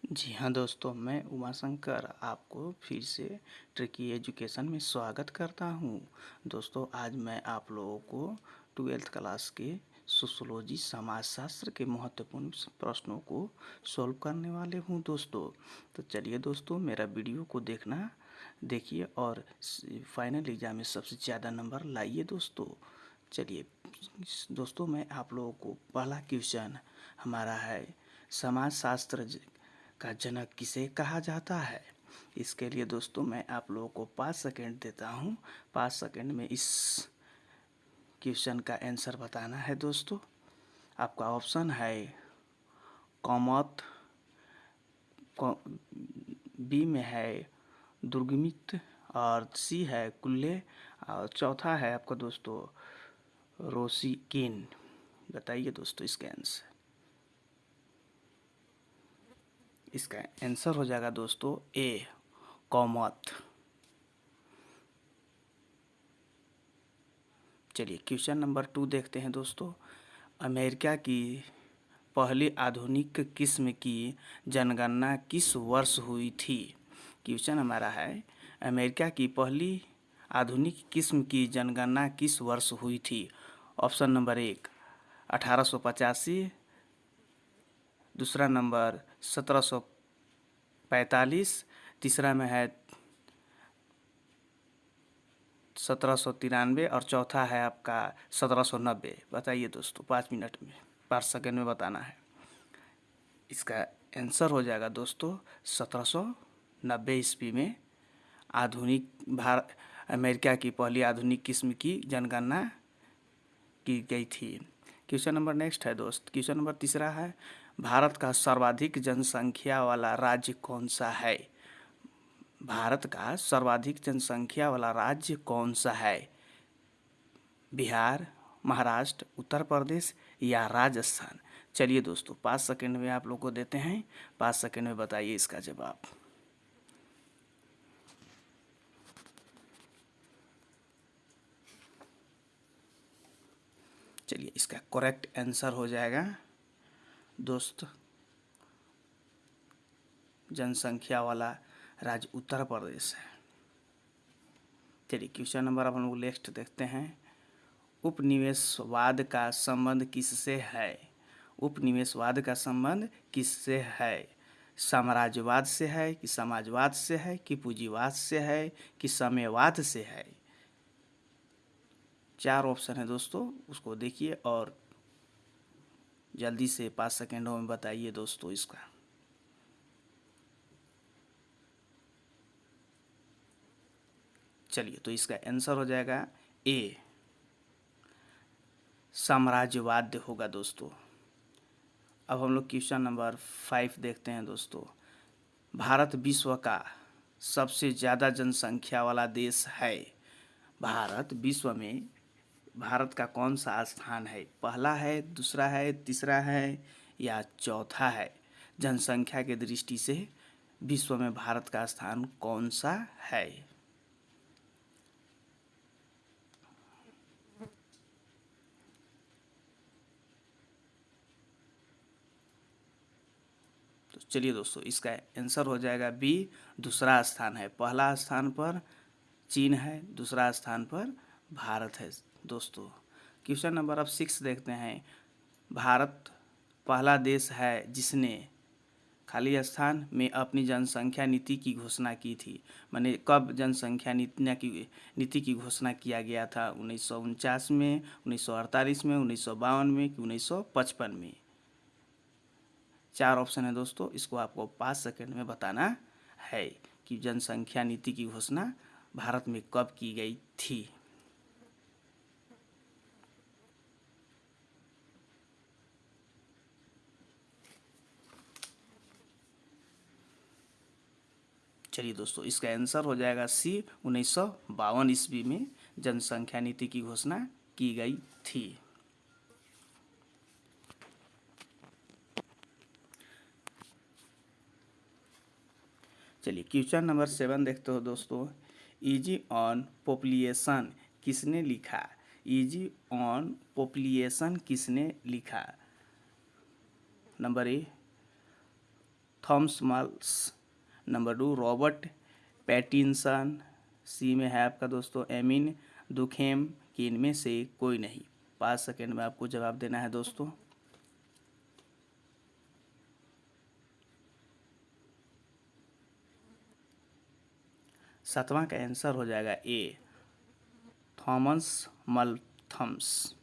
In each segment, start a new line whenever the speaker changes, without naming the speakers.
जी हाँ दोस्तों, मैं उमाशंकर आपको फिर से ट्रिकी एजुकेशन में स्वागत करता हूँ। दोस्तों, आज मैं आप लोगों को 12th क्लास के सोशियोलॉजी समाजशास्त्र के महत्वपूर्ण प्रश्नों को सॉल्व करने वाले हूँ दोस्तों। तो चलिए दोस्तों, मेरा वीडियो को देखिए और फाइनल एग्जाम में सबसे ज़्यादा नंबर लाइए दोस्तों। चलिए दोस्तों, मैं आप लोगों को पहला क्वेश्चन हमारा है, समाजशास्त्र का जनक किसे कहा जाता है। इसके लिए दोस्तों मैं आप लोगों को 5 सेकेंड देता हूँ। 5 सेकेंड में इस क्वेश्चन का आंसर बताना है दोस्तों। आपका ऑप्शन है कौमुद, बी में है दुर्गमित, और सी है कुल्ले, और चौथा है आपका दोस्तों रोसिकिन। बताइए दोस्तों इसका आंसर। इसका आंसर हो जाएगा दोस्तों ए कौमुद। चलिए क्वेश्चन नंबर 2 देखते हैं दोस्तों। अमेरिका की पहली आधुनिक किस्म की जनगणना किस वर्ष हुई थी। क्वेश्चन हमारा है, अमेरिका की पहली आधुनिक किस्म की जनगणना किस वर्ष हुई थी। ऑप्शन नंबर 1 1885, दूसरा नंबर 1745, तीसरा में है 1793 और चौथा है आपका 1790। बताइए दोस्तों, 5 मिनट में 5 सेकेंड में बताना है। इसका आंसर हो जाएगा दोस्तों 1790 ईस्वी में अमेरिका की पहली आधुनिक किस्म की जनगणना की गई थी। क्वेश्चन नंबर नेक्स्ट है दोस्त। क्वेश्चन नंबर तीसरा है, भारत का सर्वाधिक जनसंख्या वाला राज्य कौन सा है। भारत का सर्वाधिक जनसंख्या वाला राज्य कौन सा है। बिहार, महाराष्ट्र, उत्तर प्रदेश या राजस्थान। चलिए दोस्तों 5 सेकेंड में आप लोग को देते हैं। 5 सेकेंड में बताइए इसका जवाब। चलिए इसका करेक्ट आंसर हो जाएगा दोस्त जनसंख्या वाला राज्य उत्तर प्रदेश है। चलिए क्वेश्चन नंबर अब हम लोग नेक्स्ट देखते हैं। उपनिवेशवाद का संबंध किससे है। उपनिवेशवाद का संबंध किससे है। साम्राज्यवाद से है कि समाजवाद से है कि पूंजीवाद से है कि साम्यवाद से है। 4 ऑप्शन है दोस्तों, उसको देखिए और जल्दी से 5 सेकेंडों में बताइए दोस्तों इसका। चलिए तो इसका आंसर हो जाएगा ए साम्राज्यवाद होगा दोस्तों। अब हम लोग क्वेश्चन नंबर 5 देखते हैं दोस्तों। भारत विश्व का सबसे ज़्यादा जनसंख्या वाला देश है। भारत विश्व में भारत का कौन सा स्थान है। पहला है, दूसरा है, तीसरा है या चौथा है। जनसंख्या के दृष्टि से विश्व में भारत का स्थान कौन सा है। तो चलिए दोस्तों इसका आंसर हो जाएगा बी दूसरा स्थान है। पहला स्थान पर चीन है, दूसरा स्थान पर भारत है दोस्तों। क्वेश्चन नंबर अब 6 देखते हैं। भारत पहला देश है जिसने खाली स्थान में अपनी जनसंख्या नीति की घोषणा की थी। माने कब जनसंख्या नीति की घोषणा किया गया था। 1949 में, 1948 में, 1952 में कि 1955 में। 4 ऑप्शन है दोस्तों, इसको आपको 5 सेकेंड में बताना है कि जनसंख्या नीति की घोषणा भारत में कब की गई थी। चलिए दोस्तों इसका आंसर हो जाएगा सी 1952 ईस्वी में जनसंख्या नीति की घोषणा की गई थी। चलिए क्वेश्चन नंबर 7 देखते हो दोस्तों। इजी ऑन पॉपुलेशन किसने लिखा। इजी ऑन पॉपुलेशन किसने लिखा। Number A Thomas Malthus. Number 2 Robert Pattinson. C में है आपका दोस्तों एमिन दुखेम, कि इनमें से कोई नहीं। 5 सेकेंड में आपको जवाब देना है दोस्तों। सातवां का आंसर हो जाएगा ए, थॉमस मल्थम्स।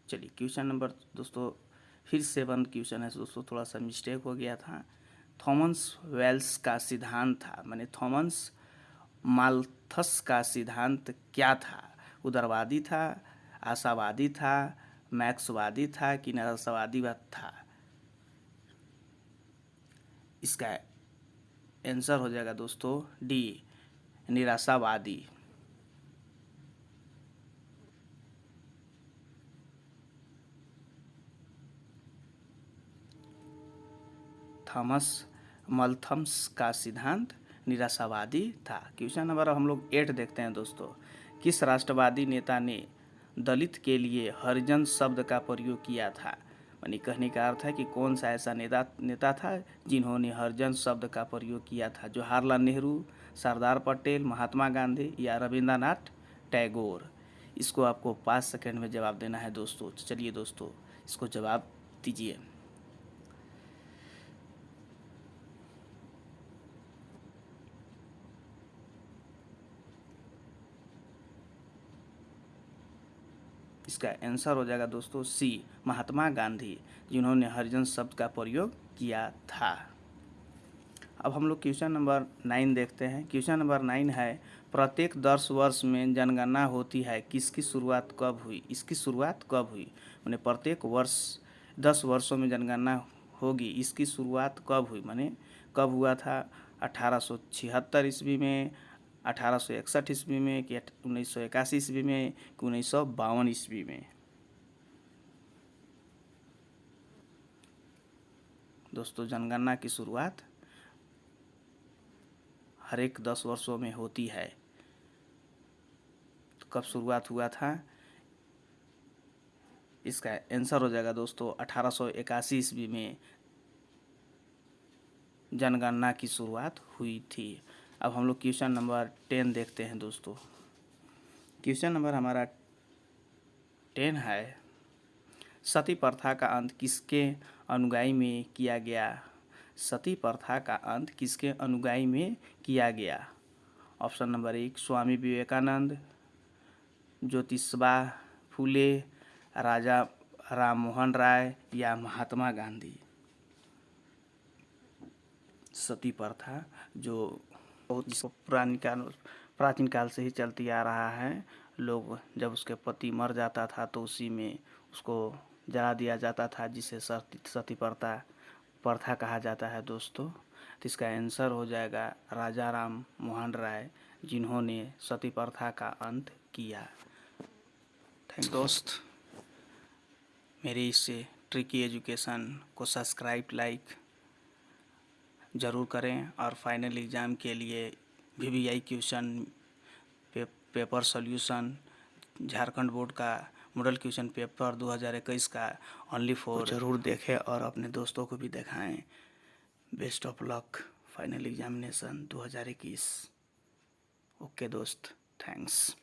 चलिए क्वेश्चन नंबर दोस्तों फिर 7 क्वेश्चन है दोस्तों, थोड़ा सा मिस्टेक हो गया था। थॉमस वेल्स का सिद्धांत था, माने थॉमस माल्थस का सिद्धांत क्या था? उदारवादी था, आशावादी था, मैक्सवादी था कि निराशावादी था? इसका आंसर हो जाएगा दोस्तों डी, निराशावादी। थॉमस मल्थम्स का सिद्धांत निराशावादी था। क्वेश्चन नंबर हम लोग 8 देखते हैं दोस्तों। किस राष्ट्रवादी नेता ने दलित के लिए हरिजन शब्द का प्रयोग किया था? यानी कहने का अर्थ है कि कौन सा ऐसा नेता था जिन्होंने हरिजन शब्द का प्रयोग किया था? जवाहरलाल नेहरू, सरदार पटेल, महात्मा गांधी या रविंद्रनाथ टैगोर? इसको आपको 5 सेकेंड में जवाब देना है दोस्तों। चलिए दोस्तों इसको जवाब दीजिए। इसका आंसर हो जाएगा दोस्तों सी, महात्मा गांधी, जिन्होंने हरिजन शब्द का प्रयोग किया था। अब हम लोग क्वेश्चन नंबर 9 देखते हैं। क्वेश्चन नंबर 9 है, प्रत्येक 10 वर्ष में जनगणना होती है, किसकी शुरुआत कब हुई? इसकी शुरुआत कब हुई? माने प्रत्येक वर्ष 10 वर्षों में जनगणना होगी, इसकी शुरुआत कब हुई? माने कब हुआ था? 1876 ईस्वी में, 1861 ईस्वी में, कि 1981 ईस्वी में, कि 1952 ईस्वी में? दोस्तों जनगणना की शुरुआत हर एक 10 वर्षों में होती है। तो कब शुरुआत हुआ था? इसका आंसर हो जाएगा दोस्तों 1881 ईस्वी में जनगणना की शुरुआत हुई थी। अब हम लोग क्वेश्चन नंबर 10 देखते हैं दोस्तों। क्वेश्चन नंबर हमारा 10 है, सती प्रथा का अंत किसके अनुगामी में किया गया? सती प्रथा का अंत किसके अनुगामी में किया गया? ऑप्शन नंबर 1 स्वामी विवेकानंद, ज्योतिबा फूले, राजा राम मोहन राय या महात्मा गांधी? सती प्रथा जो बहुत प्राचीन काल से ही चलती आ रहा है। लोग जब उसके पति मर जाता था तो उसी में उसको जला दिया जाता था, जिसे सती प्रथा कहा जाता है दोस्तों। तो इसका आंसर हो जाएगा राजा राम मोहन राय, जिन्होंने सती प्रथा का अंत किया। थैंक दोस्त, मेरी इस ट्रिकी एजुकेशन को सब्सक्राइब लाइक ज़रूर करें और फाइनल एग्ज़ाम के लिए VVI question paper solution Jharkhand board का मॉडल क्वेश्चन पेपर 2021 का ओनली फॉर ज़रूर देखें और अपने दोस्तों को भी दिखाएं। Best of luck final examination 2021। Okay दोस्त, थैंक्स।